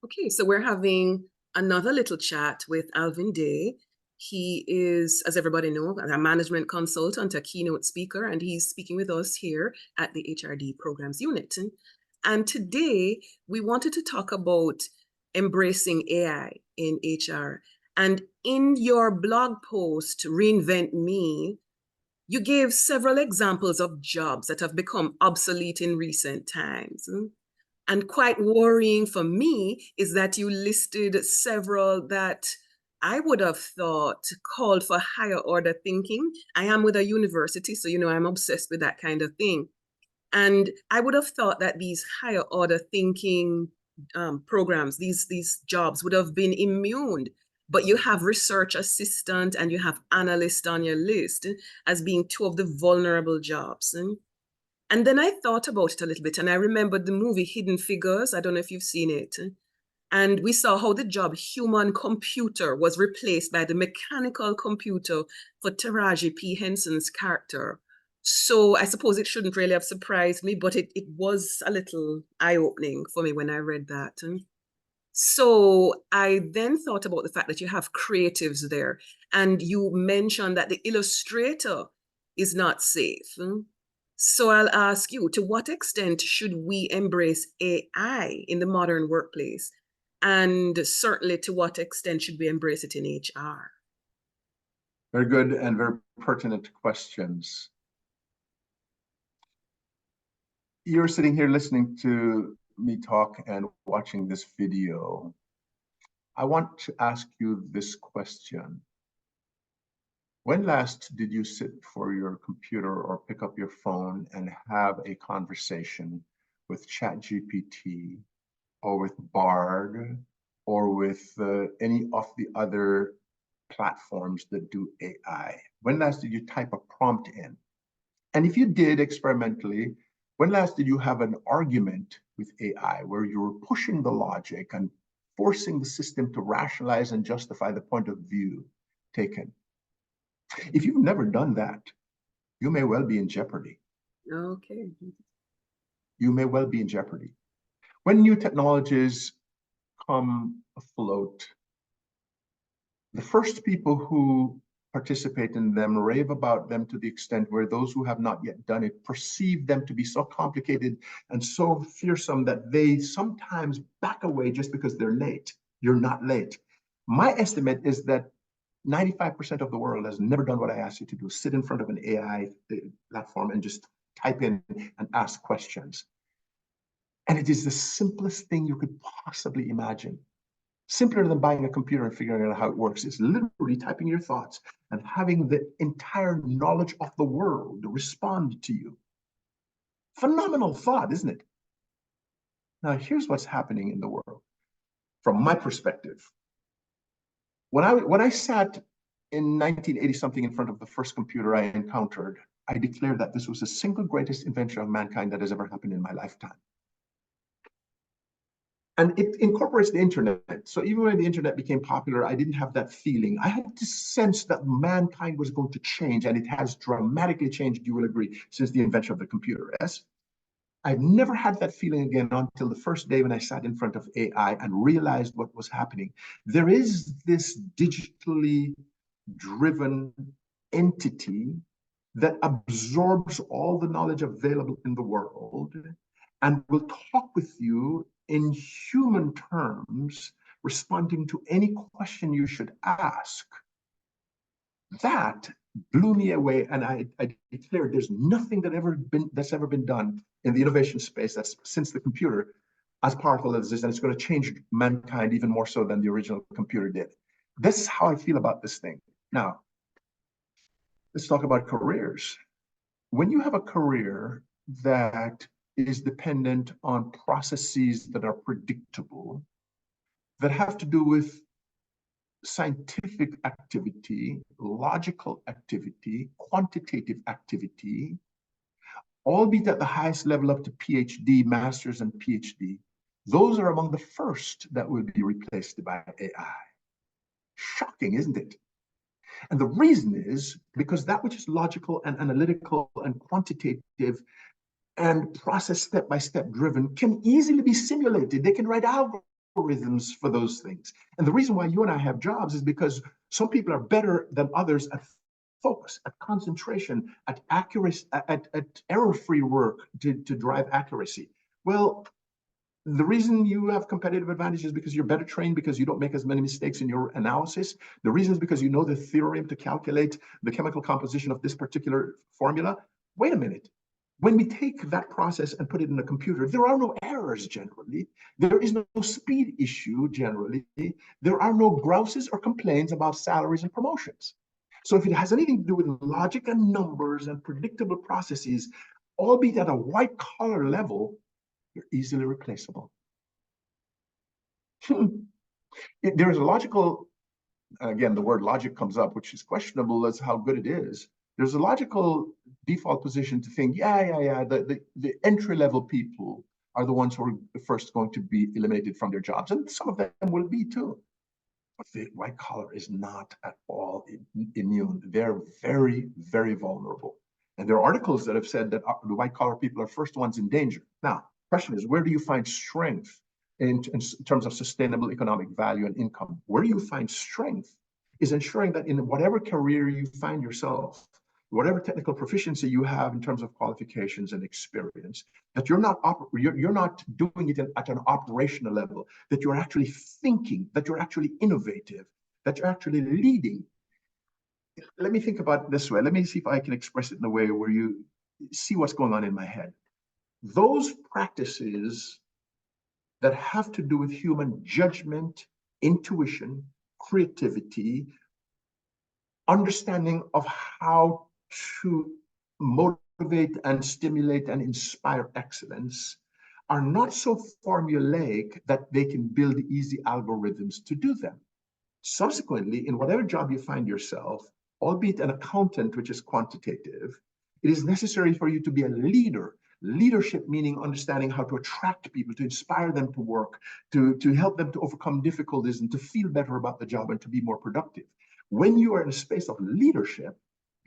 Okay, so we're having another little chat with Alvin Day. He is, as everybody knows, a management consultant, a keynote speaker, and he's speaking with us here at the HRD Programs Unit. And today we wanted to talk about embracing AI in HR. And in your blog post, Reinvent Me, you gave several examples of jobs that have become obsolete in recent times. And quite worrying for me is that you listed several that I would have thought called for higher order thinking. I am with a university, so I'm obsessed with that kind of thing. And I would have thought that these higher order thinking programs, these jobs would have been immune. But you have research assistant and you have analyst on your list as being two of the vulnerable jobs. And then I thought about it a little bit and I remembered the movie Hidden Figures. I don't know if you've seen it. And we saw how the job human computer was replaced by the mechanical computer for Taraji P. Henson's character. So I suppose it shouldn't really have surprised me, but it was a little eye-opening for me when I read that. So I then thought about the fact that you have creatives there, and you mentioned that the illustrator is not safe. So I'll ask you, to what extent should we embrace AI in the modern workplace? And certainly, to what extent should we embrace it in HR? Very good and very pertinent questions. You're sitting here listening to me talk and watching this video. I want to ask you this question. When last did you sit for your computer or pick up your phone and have a conversation with ChatGPT or with Bard or with any of the other platforms that do AI? When last did you type a prompt in? And if you did experimentally, when last did you have an argument with AI where you were pushing the logic and forcing the system to rationalize and justify the point of view taken? If you've never done that, you may well be in jeopardy. Okay. You may well be in jeopardy. When new technologies come afloat, the first people who participate in them rave about them to the extent where those who have not yet done it perceive them to be so complicated and so fearsome that they sometimes back away just because they're late. You're not late. My estimate is that 95% of the world has never done what I asked you to do, sit in front of an AI platform and just type in and ask questions. And it is the simplest thing you could possibly imagine. Simpler than buying a computer and figuring out how it works. It's literally typing your thoughts and having the entire knowledge of the world respond to you. Phenomenal thought, isn't it? Now, here's what's happening in the world from my perspective. When I sat in 1980 something in front of the first computer I encountered, I declared that this was the single greatest invention of mankind that has ever happened in my lifetime. And it incorporates the internet. So even when the internet became popular, I didn't have that feeling. I had this sense that mankind was going to change, and it has dramatically changed, you will agree, since the invention of the computer, yes? I've never had that feeling again until the first day when I sat in front of AI and realized what was happening. There is this digitally driven entity that absorbs all the knowledge available in the world and will talk with you in human terms, responding to any question you should ask. That blew me away, and I declared there's nothing that's ever been done in the innovation space that's since the computer as powerful as this, and it's going to change mankind even more so than the original computer did. This is how I feel about this thing. Now, let's talk about careers. When you have a career that is dependent on processes that are predictable, that have to do with scientific activity, logical activity, quantitative activity, albeit at the highest level up to PhD, masters and PhD, those are among the first that will be replaced by AI. Shocking, isn't it? And the reason is because that which is logical and analytical and quantitative and process step-by-step driven can easily be simulated. They can write algorithms algorithms for those things. And the reason why you and I have jobs is because some people are better than others at focus, at concentration, at accuracy, at error-free work to drive accuracy. Well, the reason you have competitive advantage is because you're better trained, because you don't make as many mistakes in your analysis. The reason is because you know the theorem to calculate the chemical composition of this particular formula. Wait a minute. When we take that process and put it in a computer, there are no errors generally. There is no speed issue generally. There are no grouses or complaints about salaries and promotions. So if it has anything to do with logic and numbers and predictable processes, albeit at a white collar level, you're easily replaceable. There's a logical, again, the word logic comes up, which is questionable as how good it is. There's a logical default position to think, the entry-level people are the ones who are first going to be eliminated from their jobs. And some of them will be too. But the white collar is not at all immune. They're very, very vulnerable. And there are articles that have said that the white collar people are first ones in danger. Now, question is, where do you find strength in terms of sustainable economic value and income? Where you find strength is ensuring that in whatever career you find yourself, whatever technical proficiency you have in terms of qualifications and experience, that you're not doing it at an operational level, that you're actually thinking, that you're actually innovative, that you're actually leading. Let me think about it this way. Let me see if I can express it in a way where you see what's going on in my head. Those practices that have to do with human judgment, intuition, creativity, understanding of how to motivate and stimulate and inspire excellence are not so formulaic that they can build easy algorithms to do them. Subsequently, in whatever job you find yourself, albeit an accountant, which is quantitative, it is necessary for you to be a leader. Leadership meaning understanding how to attract people, to inspire them to work, to help them to overcome difficulties and to feel better about the job and to be more productive. When you are in a space of leadership,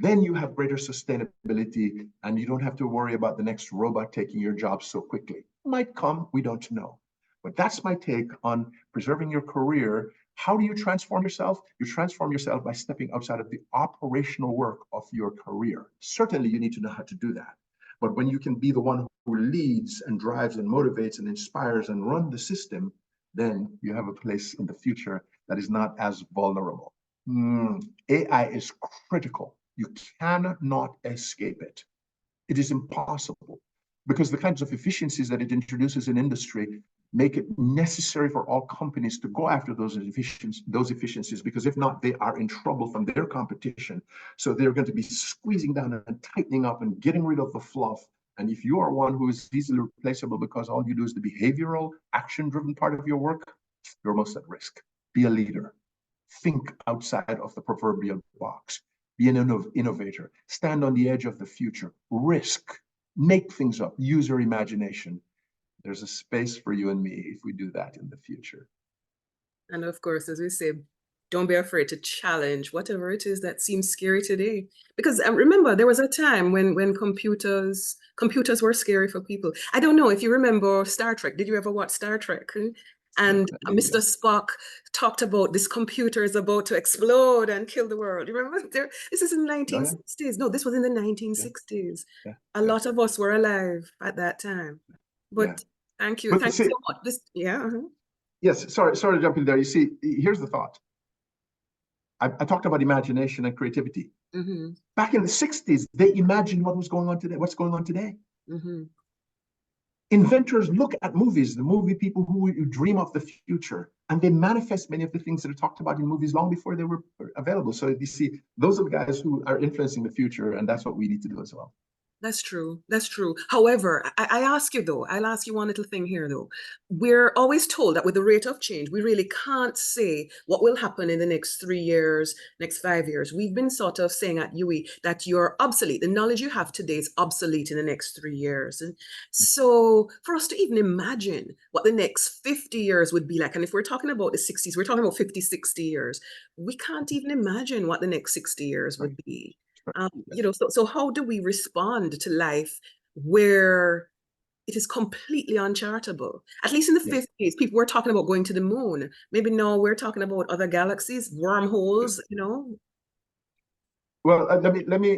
then you have greater sustainability and you don't have to worry about the next robot taking your job so quickly. Might come, we don't know. But that's my take on preserving your career. How do you transform yourself? You transform yourself by stepping outside of the operational work of your career. Certainly, you need to know how to do that. But when you can be the one who leads and drives and motivates and inspires and run the system, then you have a place in the future that is not as vulnerable. AI is critical. You cannot escape it. It is impossible because the kinds of efficiencies that it introduces in industry make it necessary for all companies to go after those efficiencies, because if not, they are in trouble from their competition. So they're going to be squeezing down and tightening up and getting rid of the fluff. And if you are one who is easily replaceable because all you do is the behavioral, action-driven part of your work, you're most at risk. Be a leader. Think outside of the proverbial box. Be an innovator. Stand on the edge of the future. Risk. Make things up. Use your imagination. There's a space for you and me if we do that in the future. And of course, as we say, don't be afraid to challenge whatever it is that seems scary today. Because remember, there was a time when computers were scary for people. I don't know if you remember Star Trek. Did you ever watch Star Trek? And Mr. Spock talked about this computer is about to explode and kill the world. You remember? This is in the 1960s. No, this was in the 1960s. A lot of us were alive at that time. But thank you. Thank you so much. Yes, sorry to jump in there. You see, here's the thought. I talked about imagination and creativity. Back in the 60s, they imagined what was going on today, what's going on today. Inventors look at movies, the movie people who dream of the future, and they manifest many of the things that are talked about in movies long before they were available. So you see, those are the guys who are influencing the future, and that's what we need to do as well. That's true. That's true. However, I'll ask you one little thing here, though. We're always told that with the rate of change, we really can't say what will happen in the next 3 years, next 5 years. We've been sort of saying at UE that you're obsolete. The knowledge you have today is obsolete in the next 3 years. And so for us to even imagine what the next 50 years would be like, and if we're talking about the 60s, we're talking about 50, 60 years, we can't even imagine what the next 60 years would be. So how do we respond to life where it is completely unchartable. At least in the Yes. 50s, people were talking about going to the moon. Maybe now we're talking about other galaxies, wormholes, Well, let me,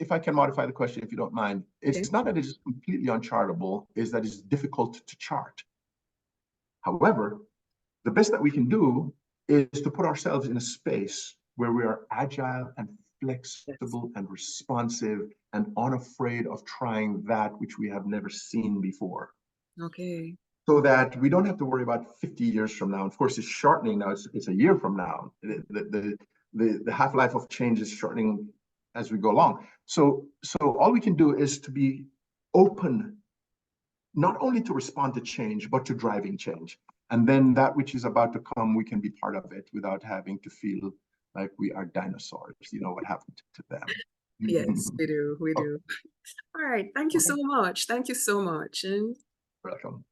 if I can modify the question, if you don't mind. Okay. It's not that it's completely unchartable, is that it's difficult to chart. However, the best that we can do is to put ourselves in a space where we are agile and Yes. flexible and responsive and unafraid of trying that which we have never seen before. Okay. So that we don't have to worry about 50 years from now. Of course, it's shortening now. It's a year from now. The half-life of change is shortening as we go along. So all we can do is to be open, not only to respond to change, but to driving change. And then that which is about to come, we can be part of it without having to feel like we are dinosaurs. You know what happened to Yes, them. we do. We Oh, do. All right. Thank you so okay. much. Thank you so much. And Welcome.